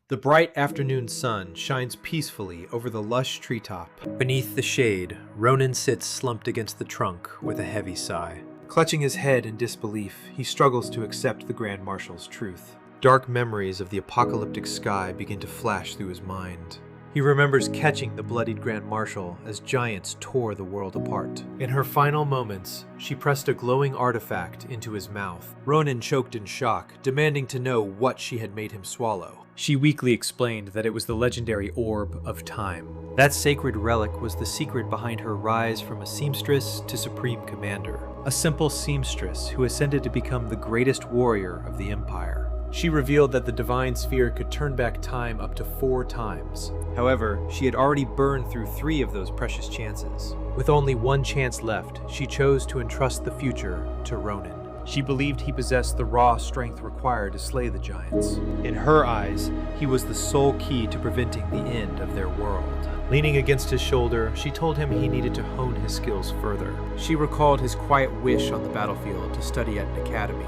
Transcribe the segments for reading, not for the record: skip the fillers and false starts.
The bright afternoon sun shines peacefully over the lush treetop. Beneath the shade, Ronan sits slumped against the trunk with a heavy sigh. Clutching his head in disbelief, he struggles to accept the Grand Marshal's truth. Dark memories of the apocalyptic sky begin to flash through his mind. He remembers catching the bloodied Grand Marshal as giants tore the world apart. In her final moments, she pressed a glowing artifact into his mouth. Ronan choked in shock, demanding to know what she had made him swallow. She weakly explained that it was the legendary Orb of Time. That sacred relic was the secret behind her rise from a seamstress to supreme commander. A simple seamstress who ascended to become the greatest warrior of the Empire. She revealed that the divine sphere could turn back time up to 4 times. However, she had already burned through 3 of those precious chances. With only 1 chance left, she chose to entrust the future to Ronan. She believed he possessed the raw strength required to slay the giants. In her eyes, he was the sole key to preventing the end of their world. Leaning against his shoulder, she told him he needed to hone his skills further. She recalled his quiet wish on the battlefield to study at an academy.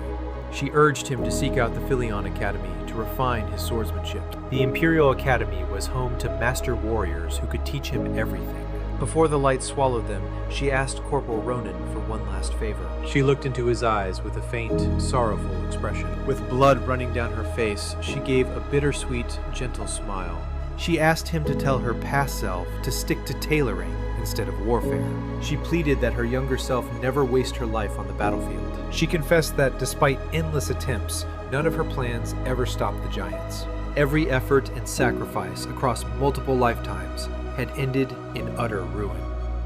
She urged him to seek out the Phileon Academy to refine his swordsmanship. The Imperial Academy was home to master warriors who could teach him everything. Before the light swallowed them, she asked Corporal Ronan for one last favor. She looked into his eyes with a faint, sorrowful expression. With blood running down her face, she gave a bittersweet, gentle smile. She asked him to tell her past self to stick to tailoring instead of warfare. She pleaded that her younger self never waste her life on the battlefield. She confessed that despite endless attempts, none of her plans ever stopped the giants. Every effort and sacrifice across multiple lifetimes had ended in utter ruin.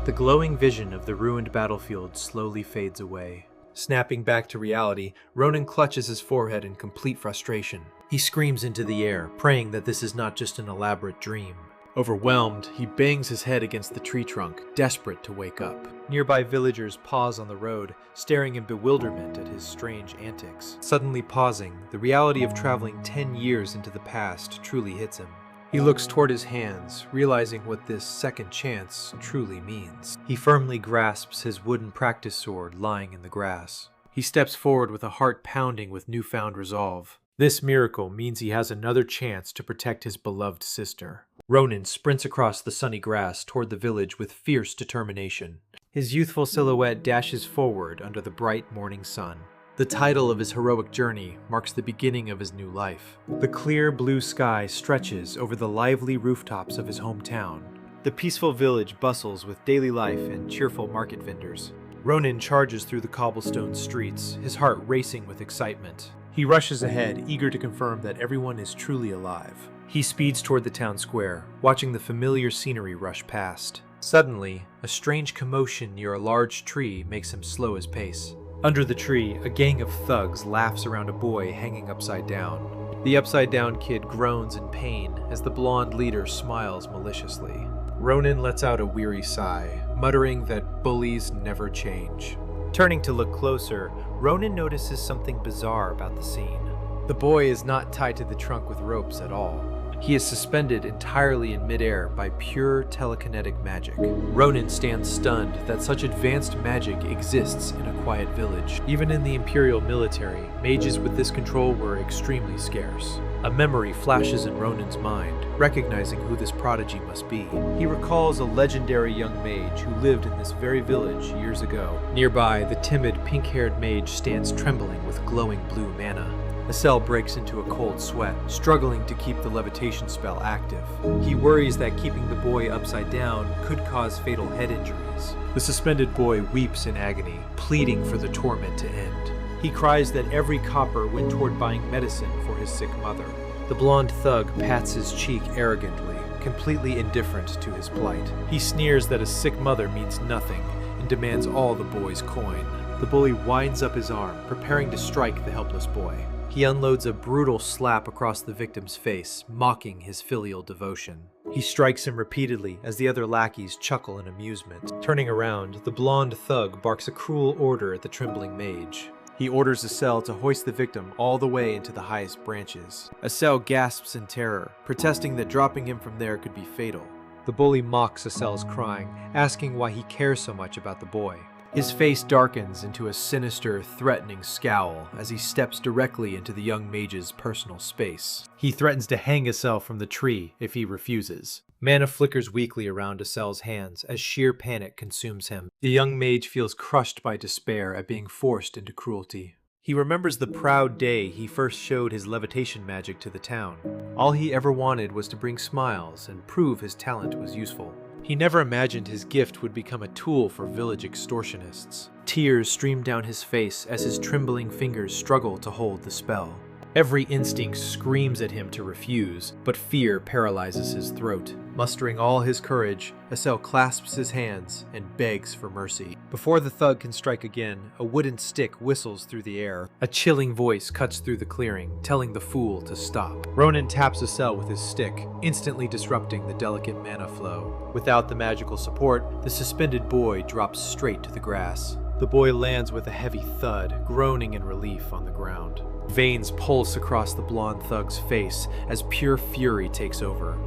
The glowing vision of the ruined battlefield slowly fades away. Snapping back to reality, Ronan clutches his forehead in complete frustration. He screams into the air, praying that this is not just an elaborate dream. Overwhelmed, he bangs his head against the tree trunk, desperate to wake up. Nearby villagers pause on the road, staring in bewilderment at his strange antics. Suddenly pausing, the reality of traveling 10 years into the past truly hits him. He looks toward his hands, realizing what this second chance truly means. He firmly grasps his wooden practice sword lying in the grass. He steps forward with a heart pounding with newfound resolve. This miracle means he has another chance to protect his beloved sister. Ronan sprints across the sunny grass toward the village with fierce determination. His youthful silhouette dashes forward under the bright morning sun. The title of his heroic journey marks the beginning of his new life. The clear blue sky stretches over the lively rooftops of his hometown. The peaceful village bustles with daily life and cheerful market vendors. Ronan charges through the cobblestone streets, his heart racing with excitement. He rushes ahead, eager to confirm that everyone is truly alive. He speeds toward the town square, watching the familiar scenery rush past. Suddenly, a strange commotion near a large tree makes him slow his pace. Under the tree, a gang of thugs laughs around a boy hanging upside down. The upside-down kid groans in pain as the blonde leader smiles maliciously. Ronan lets out a weary sigh, muttering that bullies never change. Turning to look closer, Ronan notices something bizarre about the scene. The boy is not tied to the trunk with ropes at all. He is suspended entirely in midair by pure telekinetic magic. Ronan stands stunned that such advanced magic exists in a quiet village. Even in the Imperial military, mages with this control were extremely scarce. A memory flashes in Ronan's mind, recognizing who this prodigy must be. He recalls a legendary young mage who lived in this very village years ago. Nearby, the timid, pink-haired mage stands trembling with glowing blue mana. Marcel breaks into a cold sweat, struggling to keep the levitation spell active. He worries that keeping the boy upside down could cause fatal head injuries. The suspended boy weeps in agony, pleading for the torment to end. He cries that every copper went toward buying medicine for his sick mother. The blonde thug pats his cheek arrogantly, completely indifferent to his plight. He sneers that a sick mother means nothing and demands all the boy's coin. The bully winds up his arm, preparing to strike the helpless boy. He unloads a brutal slap across the victim's face, mocking his filial devotion. He strikes him repeatedly as the other lackeys chuckle in amusement. Turning around, the blonde thug barks a cruel order at the trembling mage. He orders Acel to hoist the victim all the way into the highest branches. Acel gasps in terror, protesting that dropping him from there could be fatal. The bully mocks Acel's crying, asking why he cares so much about the boy. His face darkens into a sinister, threatening scowl as he steps directly into the young mage's personal space. He threatens to hang Asel from the tree if he refuses. Mana flickers weakly around Asel's hands as sheer panic consumes him. The young mage feels crushed by despair at being forced into cruelty. He remembers the proud day he first showed his levitation magic to the town. All he ever wanted was to bring smiles and prove his talent was useful. He never imagined his gift would become a tool for village extortionists. Tears stream down his face as his trembling fingers struggle to hold the spell. Every instinct screams at him to refuse, but fear paralyzes his throat. Mustering all his courage, Asel clasps his hands and begs for mercy. Before the thug can strike again, a wooden stick whistles through the air. A chilling voice cuts through the clearing, telling the fool to stop. Ronan taps Asel with his stick, instantly disrupting the delicate mana flow. Without the magical support, the suspended boy drops straight to the grass. The boy lands with a heavy thud, groaning in relief on the ground. Veins pulse across the blonde thug's face as pure fury takes over.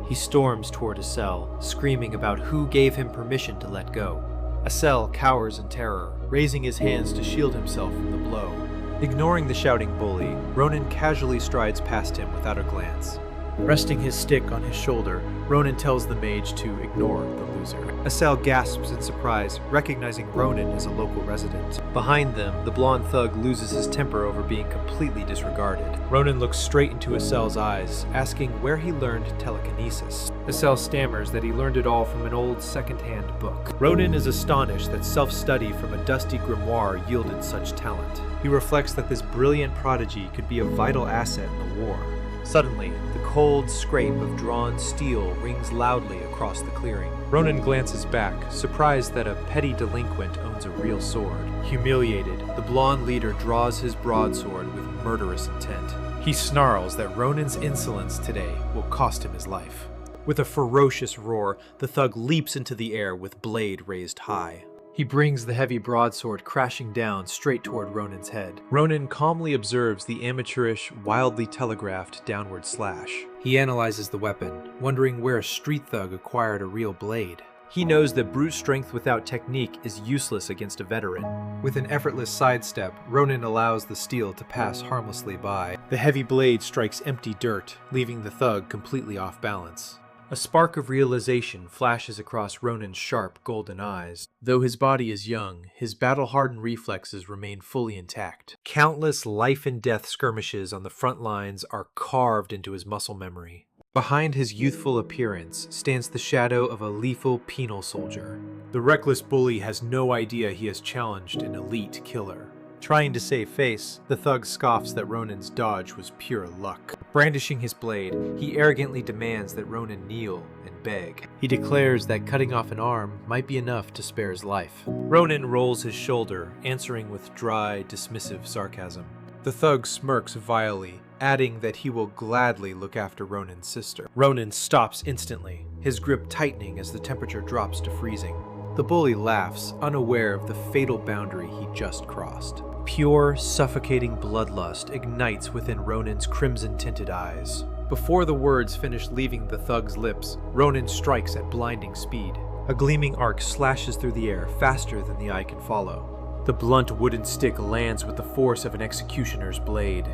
He storms toward Asel, screaming about who gave him permission to let go. Asel cowers in terror, raising his hands to shield himself from the blow. Ignoring the shouting bully, Ronan casually strides past him without a glance. Resting his stick on his shoulder, Ronan tells the mage to ignore the loser. Asel gasps in surprise, recognizing Ronan as a local resident. Behind them, the blonde thug loses his temper over being completely disregarded. Ronan looks straight into Asel's eyes, asking where he learned telekinesis. Asel stammers that he learned it all from an old second-hand book. Ronan is astonished that self-study from a dusty grimoire yielded such talent. He reflects that this brilliant prodigy could be a vital asset in the war. Suddenly, the cold scrape of drawn steel rings loudly across the clearing. Ronan glances back, surprised that a petty delinquent owns a real sword. Humiliated, the blonde leader draws his broadsword with murderous intent. He snarls that Ronan's insolence today will cost him his life. With a ferocious roar, the thug leaps into the air with blade raised high. He brings the heavy broadsword crashing down straight toward Ronan's head. Ronan calmly observes the amateurish, wildly telegraphed downward slash. He analyzes the weapon, wondering where a street thug acquired a real blade. He knows that brute strength without technique is useless against a veteran. With an effortless sidestep, Ronan allows the steel to pass harmlessly by. The heavy blade strikes empty dirt, leaving the thug completely off balance. A spark of realization flashes across Ronan's sharp, golden eyes. Though his body is young, his battle-hardened reflexes remain fully intact. Countless life-and-death skirmishes on the front lines are carved into his muscle memory. Behind his youthful appearance stands the shadow of a lethal penal soldier. The reckless bully has no idea he has challenged an elite killer. Trying to save face, the thug scoffs that Ronan's dodge was pure luck. Brandishing his blade, he arrogantly demands that Ronan kneel and beg. He declares that cutting off an arm might be enough to spare his life. Ronan rolls his shoulder, answering with dry, dismissive sarcasm. The thug smirks vilely, adding that he will gladly look after Ronan's sister. Ronan stops instantly, his grip tightening as the temperature drops to freezing. The bully laughs, unaware of the fatal boundary he just crossed. Pure, suffocating bloodlust ignites within Ronan's crimson-tinted eyes. Before the words finish leaving the thug's lips, Ronan strikes at blinding speed. A gleaming arc slashes through the air faster than the eye can follow. The blunt wooden stick lands with the force of an executioner's blade.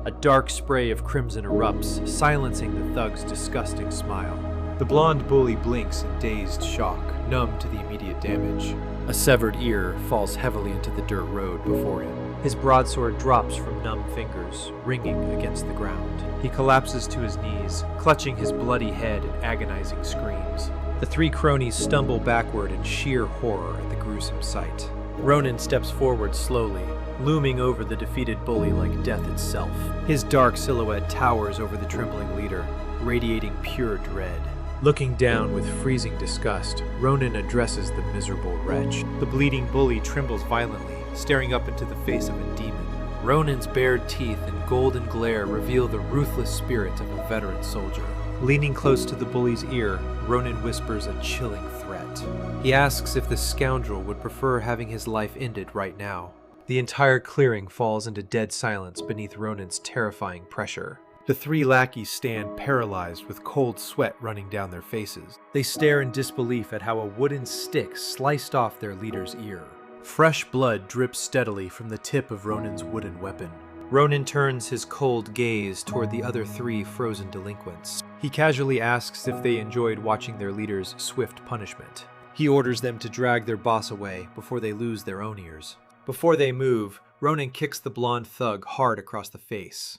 A dark spray of crimson erupts, silencing the thug's disgusting smile. The blonde bully blinks in dazed shock, numb to the immediate damage. A severed ear falls heavily into the dirt road before him. His broadsword drops from numb fingers, ringing against the ground. He collapses to his knees, clutching his bloody head in agonizing screams. The three cronies stumble backward in sheer horror at the gruesome sight. Ronan steps forward slowly, looming over the defeated bully like death itself. His dark silhouette towers over the trembling leader, radiating pure dread. Looking down with freezing disgust, Ronan addresses the miserable wretch. The bleeding bully trembles violently, staring up into the face of a demon. Ronan's bared teeth and golden glare reveal the ruthless spirit of a veteran soldier. Leaning close to the bully's ear, Ronan whispers a chilling threat. He asks if the scoundrel would prefer having his life ended right now. The entire clearing falls into dead silence beneath Ronan's terrifying pressure. The three lackeys stand paralyzed with cold sweat running down their faces. They stare in disbelief at how a wooden stick sliced off their leader's ear. Fresh blood drips steadily from the tip of Ronan's wooden weapon. Ronan turns his cold gaze toward the other 3 frozen delinquents. He casually asks if they enjoyed watching their leader's swift punishment. He orders them to drag their boss away before they lose their own ears. Before they move, Ronan kicks the blonde thug hard across the face.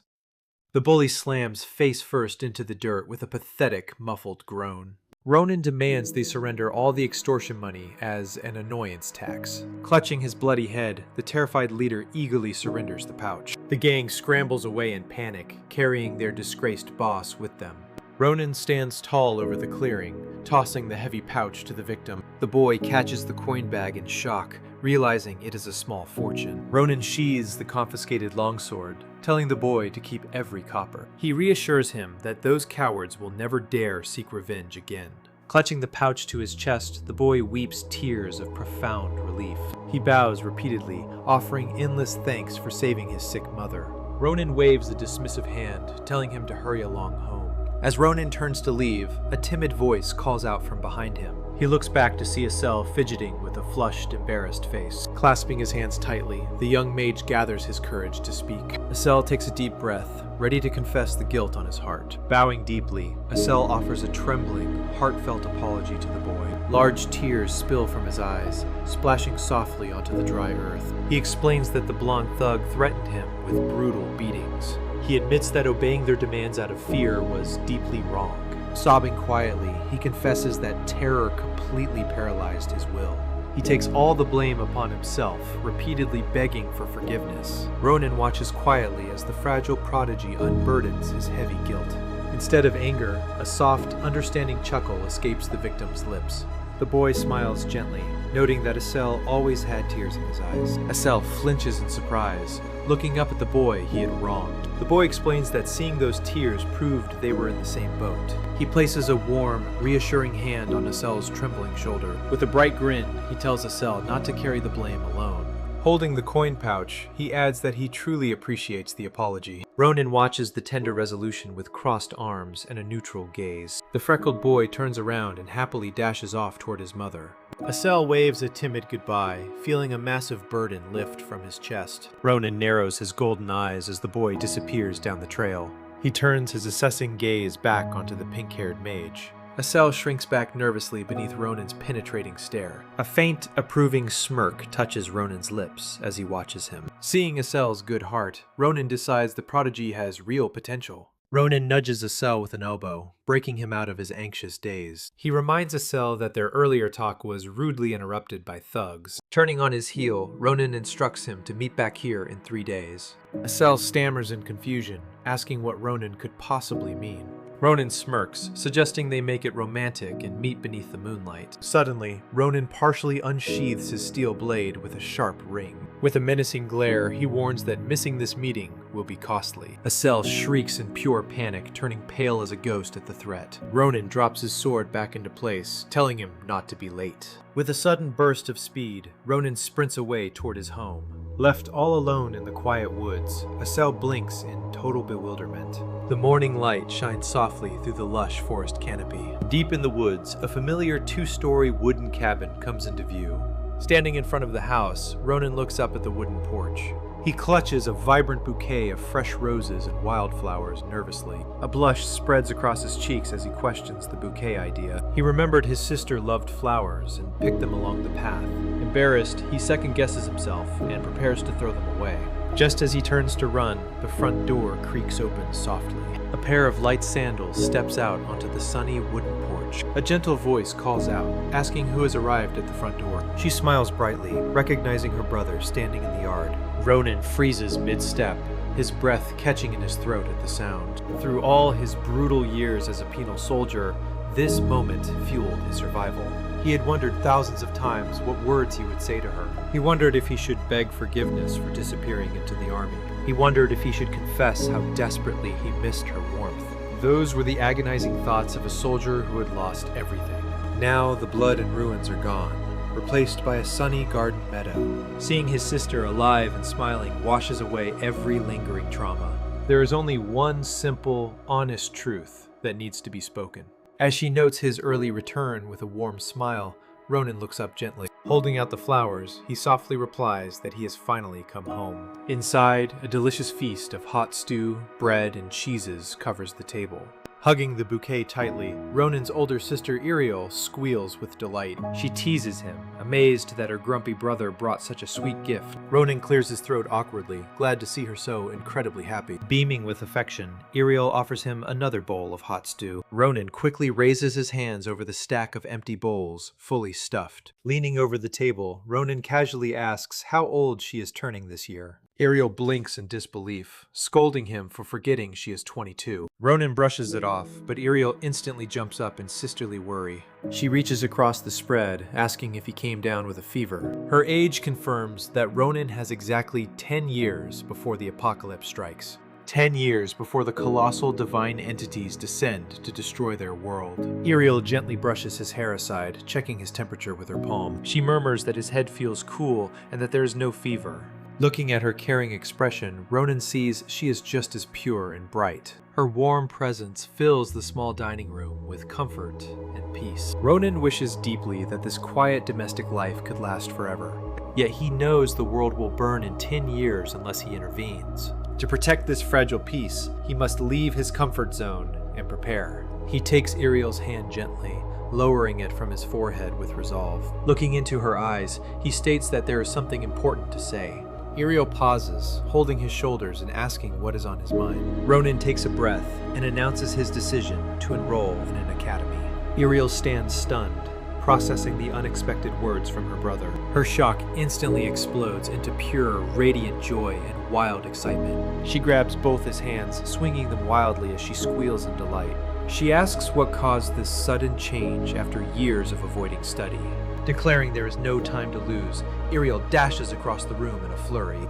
The bully slams face first into the dirt with a pathetic, muffled groan. Ronan demands they surrender all the extortion money as an annoyance tax. Clutching his bloody head, the terrified leader eagerly surrenders the pouch. The gang scrambles away in panic, carrying their disgraced boss with them. Ronan stands tall over the clearing, tossing the heavy pouch to the victim. The boy catches the coin bag in shock, realizing it is a small fortune. Ronan sheathes the confiscated longsword, telling the boy to keep every copper. He reassures him that those cowards will never dare seek revenge again. Clutching the pouch to his chest, the boy weeps tears of profound relief. He bows repeatedly, offering endless thanks for saving his sick mother. Ronan waves a dismissive hand, telling him to hurry along home. As Ronan turns to leave, a timid voice calls out from behind him. He looks back to see Asel fidgeting with a flushed, embarrassed face. Clasping his hands tightly, the young mage gathers his courage to speak. Asel takes a deep breath, ready to confess the guilt on his heart. Bowing deeply, Asel offers a trembling, heartfelt apology to the boy. Large tears spill from his eyes, splashing softly onto the dry earth. He explains that the blonde thug threatened him with brutal beatings. He admits that obeying their demands out of fear was deeply wrong. Sobbing quietly, he confesses that terror completely paralyzed his will. He takes all the blame upon himself, repeatedly begging for forgiveness. Ronan watches quietly as the fragile prodigy unburdens his heavy guilt. Instead of anger, a soft, understanding chuckle escapes the victim's lips. The boy smiles gently, noting that Asel always had tears in his eyes. Asel flinches in surprise, looking up at the boy he had wronged. The boy explains that seeing those tears proved they were in the same boat. He places a warm, reassuring hand on Asel's trembling shoulder. With a bright grin, he tells Asel not to carry the blame alone. Holding the coin pouch, he adds that he truly appreciates the apology. Ronan watches the tender resolution with crossed arms and a neutral gaze. The freckled boy turns around and happily dashes off toward his mother. Asel waves a timid goodbye, feeling a massive burden lift from his chest. Ronan narrows his golden eyes as the boy disappears down the trail. He turns his assessing gaze back onto the pink-haired mage. Asel shrinks back nervously beneath Ronan's penetrating stare. A faint, approving smirk touches Ronan's lips as he watches him. Seeing Asel's good heart, Ronan decides the prodigy has real potential. Ronan nudges Asel with an elbow, breaking him out of his anxious daze. He reminds Asel that their earlier talk was rudely interrupted by thugs. Turning on his heel, Ronan instructs him to meet back here in 3 days. Asel stammers in confusion, asking what Ronan could possibly mean. Ronan smirks, suggesting they make it romantic and meet beneath the moonlight. Suddenly, Ronan partially unsheathes his steel blade with a sharp ring. With a menacing glare, he warns that missing this meeting will be costly. Asel shrieks in pure panic, turning pale as a ghost at the threat. Ronan drops his sword back into place, telling him not to be late. With a sudden burst of speed, Ronan sprints away toward his home. Left all alone in the quiet woods, Asel blinks in total bewilderment. The morning light shines softly through the lush forest canopy. Deep in the woods, a familiar 2-story wooden cabin comes into view. Standing in front of the house, Ronan looks up at the wooden porch. He clutches a vibrant bouquet of fresh roses and wildflowers nervously. A blush spreads across his cheeks as he questions the bouquet idea. He remembered his sister loved flowers and picked them along the path. Embarrassed, he second-guesses himself and prepares to throw them away. Just as he turns to run, the front door creaks open softly. A pair of light sandals steps out onto the sunny wooden porch. A gentle voice calls out, asking who has arrived at the front door. She smiles brightly, recognizing her brother standing in the yard. Ronan freezes mid-step, his breath catching in his throat at the sound. Through all his brutal years as a penal soldier, this moment fueled his survival. He had wondered thousands of times what words he would say to her. He wondered if he should beg forgiveness for disappearing into the army. He wondered if he should confess how desperately he missed her warmth. Those were the agonizing thoughts of a soldier who had lost everything. Now the blood and ruins are gone, replaced by a sunny garden meadow. Seeing his sister alive and smiling washes away every lingering trauma. There is only one simple, honest truth that needs to be spoken. As she notes his early return with a warm smile, Ronan looks up gently. Holding out the flowers, he softly replies that he has finally come home. Inside, a delicious feast of hot stew, bread, and cheeses covers the table. Hugging the bouquet tightly, Ronan's older sister Iriel squeals with delight. She teases him, amazed that her grumpy brother brought such a sweet gift. Ronan clears his throat awkwardly, glad to see her so incredibly happy. Beaming with affection, Iriel offers him another bowl of hot stew. Ronan quickly raises his hands over the stack of empty bowls, fully stuffed. Leaning over the table, Ronan casually asks how old she is turning this year. Iriel blinks in disbelief, scolding him for forgetting she is 22. Ronan brushes it off, but Iriel instantly jumps up in sisterly worry. She reaches across the spread, asking if he came down with a fever. Her age confirms that Ronan has exactly 10 years before the apocalypse strikes. 10 years before the colossal divine entities descend to destroy their world. Iriel gently brushes his hair aside, checking his temperature with her palm. She murmurs that his head feels cool and that there is no fever. Looking at her caring expression, Ronan sees she is just as pure and bright. Her warm presence fills the small dining room with comfort and peace. Ronan wishes deeply that this quiet domestic life could last forever. Yet he knows the world will burn in 10 years unless he intervenes. To protect this fragile peace, he must leave his comfort zone and prepare. He takes Iriel's hand gently, lowering it from his forehead with resolve. Looking into her eyes, he states that there is something important to say. Iriel pauses, holding his shoulders and asking what is on his mind. Ronan takes a breath and announces his decision to enroll in an academy. Iriel stands stunned, processing the unexpected words from her brother. Her shock instantly explodes into pure, radiant joy and wild excitement. She grabs both his hands, swinging them wildly as she squeals in delight. She asks what caused this sudden change after years of avoiding study. Declaring there is no time to lose, Iriel dashes across the room in a flurry.